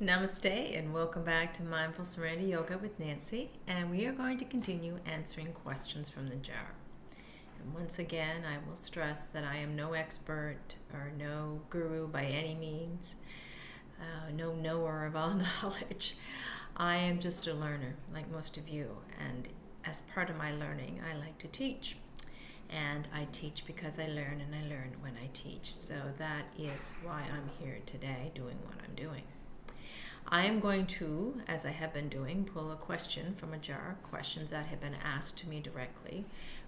Namaste and welcome back to Mindful Serenity Yoga with Nancy, and we are going to continue answering questions from the jar. And once again, I will stress that I am no expert or no guru by any means, no knower of all knowledge. I am just a learner like most of you, and as part of my learning, I like to teach. And I teach because I learn, and I learn when I teach. So that is why I'm here today doing what I'm doing. I am going to, as I have been doing, pull a question from a jar, questions that have been asked to me directly,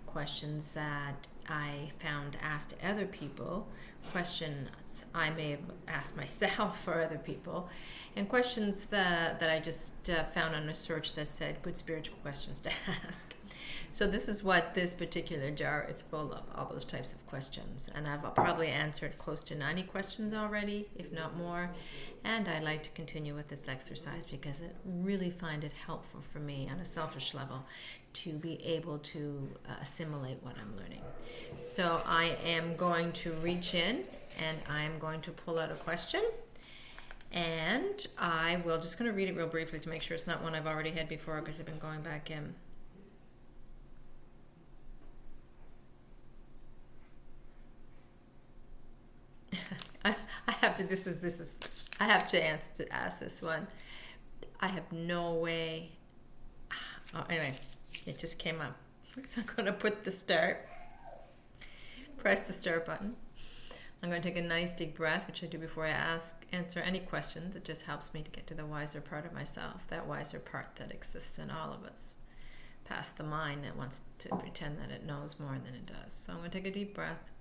questions that I found asked to other people, questions I may have asked myself for other people, and questions that I just found on a search that said good spiritual questions to ask. So this is what this particular jar is full of, all those types of questions. And I've probably answered close to 90 questions already, if not more. And I like to continue with this exercise because I really find it helpful for me on a selfish level to be able to assimilate what I'm learning. So I am going to reach in and I'm going to pull out a question. And I will just going to read it real briefly to make sure it's not one I've already had before because I've been going back in. I have to. I have to ask this one. I have no way. Oh, anyway, it just came up. So I'm going to press the start button. I'm going to take a nice deep breath, which I do before I answer any questions. It just helps me to get to the wiser part of myself, that wiser part that exists in all of us, past the mind that wants to pretend that it knows more than it does. So I'm going to take a deep breath.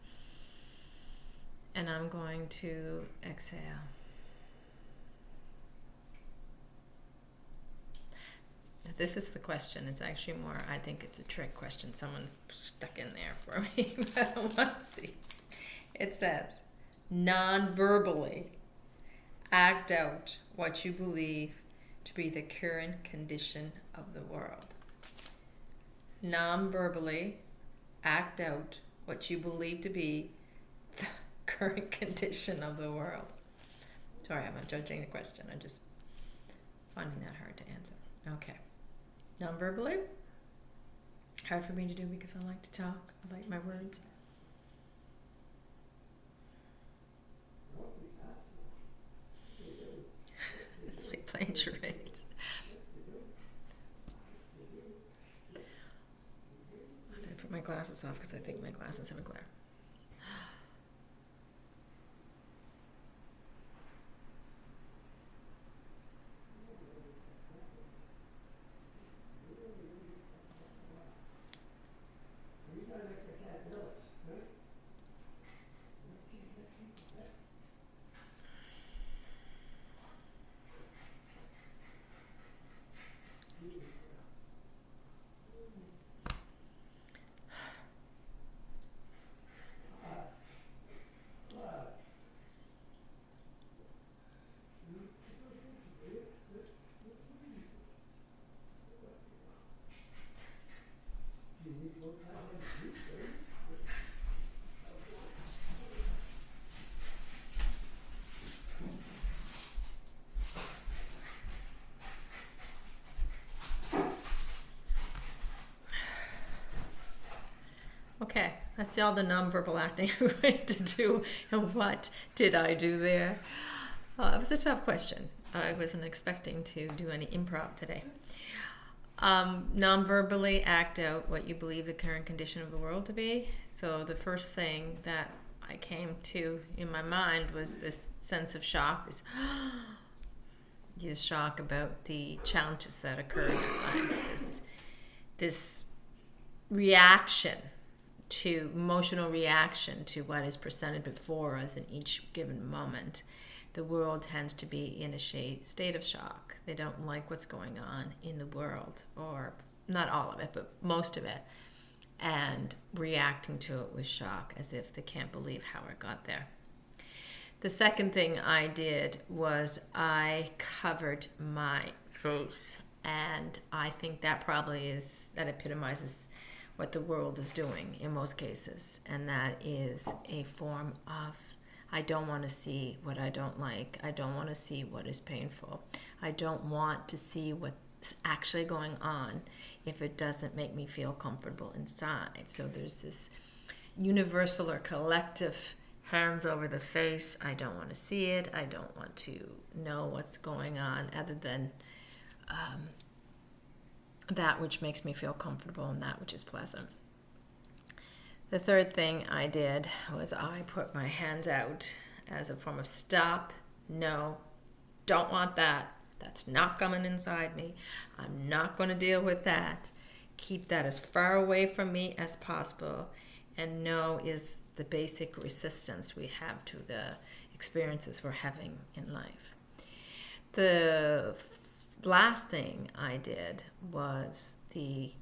And I'm going to exhale. This is the question. It's actually more, I think it's a trick question. Someone's stuck in there for me, but I want to see. It says, non-verbally act out what you believe to be the current condition of the world. Non-verbally act out what you believe to be the current condition of the world. Sorry, I'm not judging the question. I'm just finding that hard to answer. Okay. Non-verbally. Hard for me to do because I like to talk. I like my words. It's like playing charades. I'm going to put my glasses off because I think my glasses have a glare. Okay, that's all the nonverbal acting I'm going to do. And what did I do there? It was a tough question. I wasn't expecting to do any improv today. Non-verbally act out what you believe the current condition of the world to be. So the first thing that I came to in my mind was this sense of shock, this shock about the challenges that occurred in life, this reaction to emotional reaction to what is presented before us in each given moment. The world tends to be in a state of shock. They don't like what's going on in the world, or not all of it, but most of it, and reacting to it with shock as if they can't believe how it got there. The second thing I did was I covered my face, and I think that epitomizes what the world is doing in most cases, and that is a form of I don't want to see what I don't like. I don't want to see what is painful. I don't want to see what's actually going on if it doesn't make me feel comfortable inside. So there's this universal or collective hands over the face. I don't want to see it. I don't want to know what's going on other than that which makes me feel comfortable and that which is pleasant. The third thing I did was I put my hands out as a form of stop, no, don't want that. That's not coming inside me. I'm not going to deal with that. Keep that as far away from me as possible. And no is the basic resistance we have to the experiences we're having in life. The last thing I did was the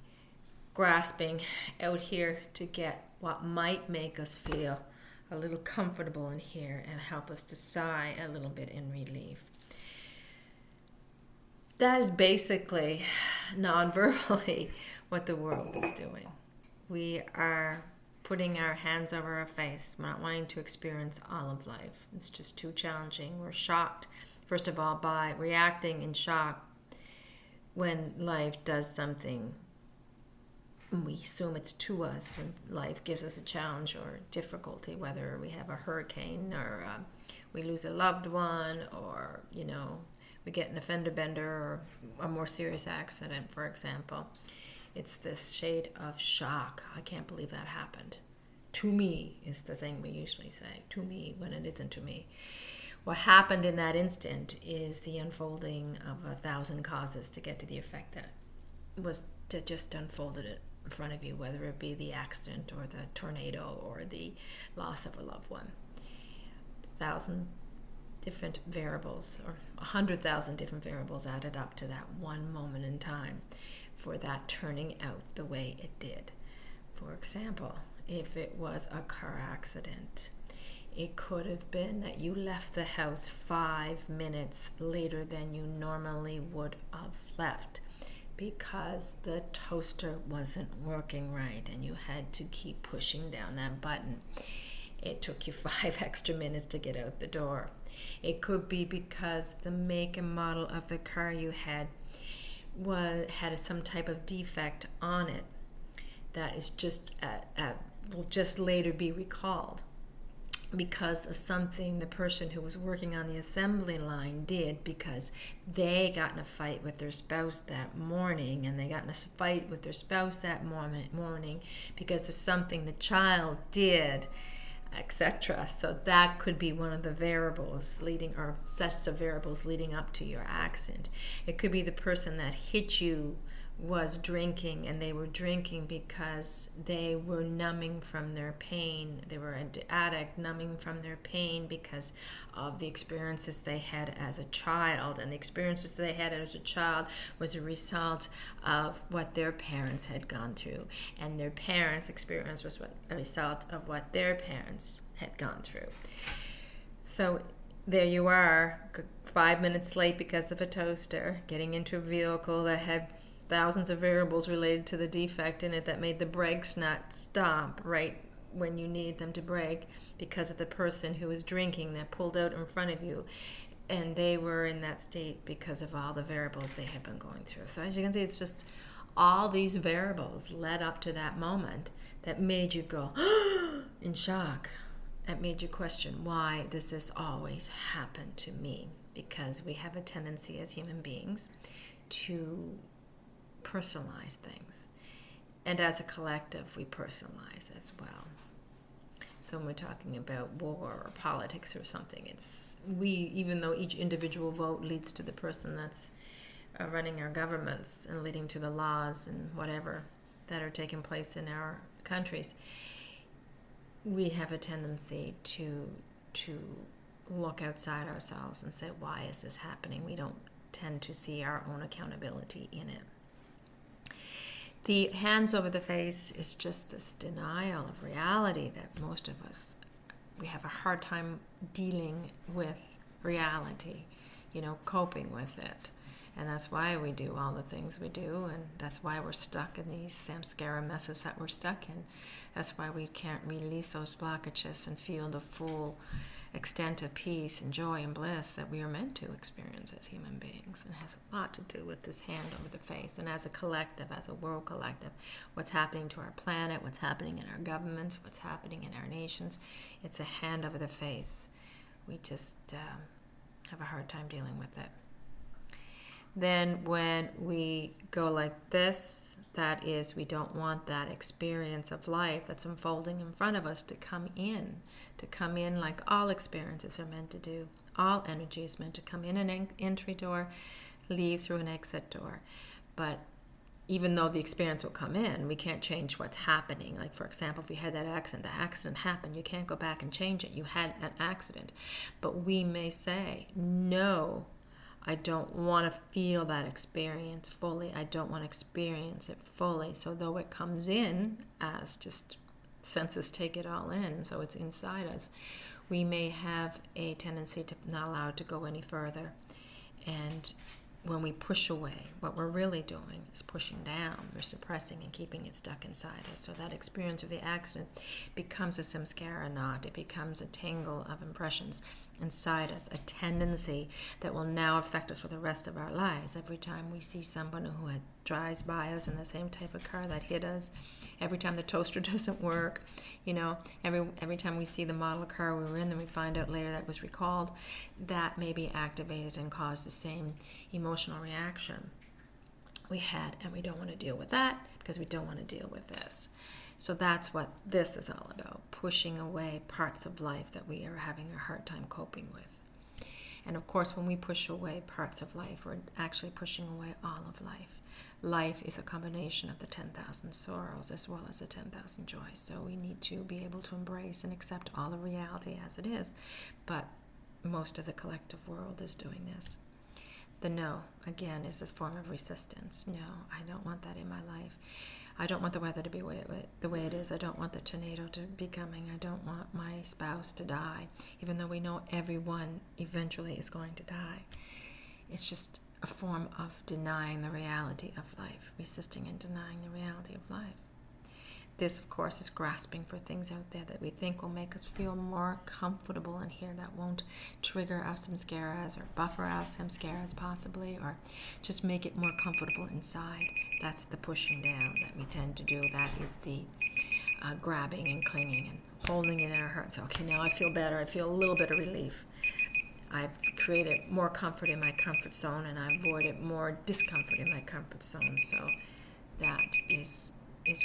grasping out here to get what might make us feel a little comfortable in here and help us to sigh a little bit in relief. That is basically non-verbally what the world is doing. We are putting our hands over our face. We're not wanting to experience all of life. It's just too challenging. We're shocked, first of all, by reacting in shock when life does something. We assume it's to us when life gives us a challenge or difficulty, whether we have a hurricane or we lose a loved one, or, we get an fender bender or a more serious accident, for example. It's this shade of shock. I can't believe that happened. To me is the thing we usually say. To me, when it isn't to me. What happened in that instant is the unfolding of 1,000 causes to get to the effect that was that just unfolded it in front of you, whether it be the accident or the tornado or the loss of a loved one. 1,000 different variables, or 100,000 different variables added up to that one moment in time for that turning out the way it did. For example, if it was a car accident, it could have been that you left the house 5 minutes later than you normally would have left because the toaster wasn't working right and you had to keep pushing down that button. It took you 5 extra minutes to get out the door. It could be because the make and model of the car you had had some type of defect on it that is will just later be recalled because of something the person who was working on the assembly line did, because they got in a fight with their spouse that morning, and they got in a fight with their spouse that morning because of something the child did, etc. So that could be one of the variables or sets of variables leading up to your accident. It could be the person that hit you was drinking, and they were drinking because they were numbing from their pain. They were an addict numbing from their pain because of the experiences they had as a child, and the experiences they had as a child was a result of what their parents had gone through, and their parents' experience was a result of what their parents had gone through. So there you are, 5 minutes late because of a toaster, getting into a vehicle that had thousands of variables related to the defect in it that made the brakes not stop right when you needed them to brake because of the person who was drinking that pulled out in front of you, and they were in that state because of all the variables they had been going through. So as you can see, it's just all these variables led up to that moment that made you go in shock. That made you question, why does this always happen to me? Because we have a tendency as human beings to personalize things, and as a collective we personalize as well. So when we're talking about war or politics or something, even though each individual vote leads to the person that's running our governments and leading to the laws and whatever that are taking place in our countries, we have a tendency to look outside ourselves and say, why is this happening? We don't tend to see our own accountability in it. The hands over the face is just this denial of reality that most of us, we have a hard time dealing with reality, coping with it. And that's why we do all the things we do, and that's why we're stuck in these samskara messes that we're stuck in. That's why we can't release those blockages and feel the full extent of peace and joy and bliss that we are meant to experience as human beings. And it has a lot to do with this hand over the face. And as a collective, as a world collective, what's happening to our planet, what's happening in our governments, what's happening in our nations, it's a hand over the face. We just have a hard time dealing with it. Then when we go like this, that is, we don't want that experience of life that's unfolding in front of us to come in like all experiences are meant to do. All energy is meant to come in an entry door, leave through an exit door. But even though the experience will come in, we can't change what's happening. Like, for example, if you had that accident, the accident happened. You can't go back and change it. You had an accident. But we may say, no, I don't want to feel that experience fully. I don't want to experience it fully. So though it comes in as just senses take it all in, so it's inside us, we may have a tendency to not allow it to go any further. And when we push away, what we're really doing is pushing down. We're suppressing and keeping it stuck inside us. So that experience of the accident becomes a samskara knot. It becomes a tangle of impressions inside us, a tendency that will now affect us for the rest of our lives. Every time we see someone who drives by us in the same type of car that hit us, every time the toaster doesn't work, every time we see the model car we were in, then we find out later that was recalled, that may be activated and cause the same emotional reaction we had, and we don't want to deal with that because we don't want to deal with this. So that's what this is all about, pushing away parts of life that we are having a hard time coping with. And of course, when we push away parts of life, we're actually pushing away all of life. Life is a combination of the 10,000 sorrows as well as the 10,000 joys. So we need to be able to embrace and accept all of reality as it is. But most of the collective world is doing this. The no, again, is a form of resistance. No, I don't want that in my life. I don't want the weather to be the way it is. I don't want the tornado to be coming. I don't want my spouse to die, even though we know everyone eventually is going to die. It's just a form of denying the reality of life, resisting and denying the reality of life. This, of course, is grasping for things out there that we think will make us feel more comfortable in here, that won't trigger our samskaras or buffer our samskaras possibly, or just make it more comfortable inside. That's the pushing down that we tend to do. That is the grabbing and clinging and holding it in our hearts. Okay, now I feel better. I feel a little bit of relief. I've created more comfort in my comfort zone, and I've avoided more discomfort in my comfort zone. So that is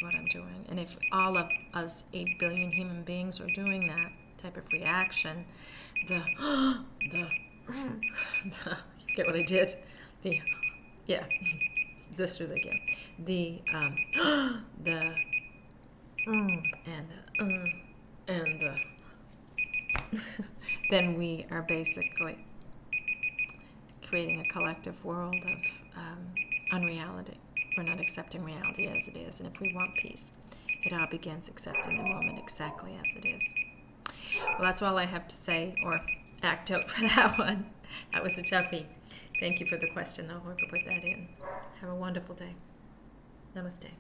what I'm doing. And if all of us 8 billion human beings are doing that type of reaction, you get what I did? Let's do that again. Then we are basically creating a collective world of unreality. We're not accepting reality as it is. And if we want peace, it all begins accepting the moment exactly as it is. Well, that's all I have to say or act out for that one. That was a toughie. Thank you for the question, though. We'll put that in. Have a wonderful day. Namaste.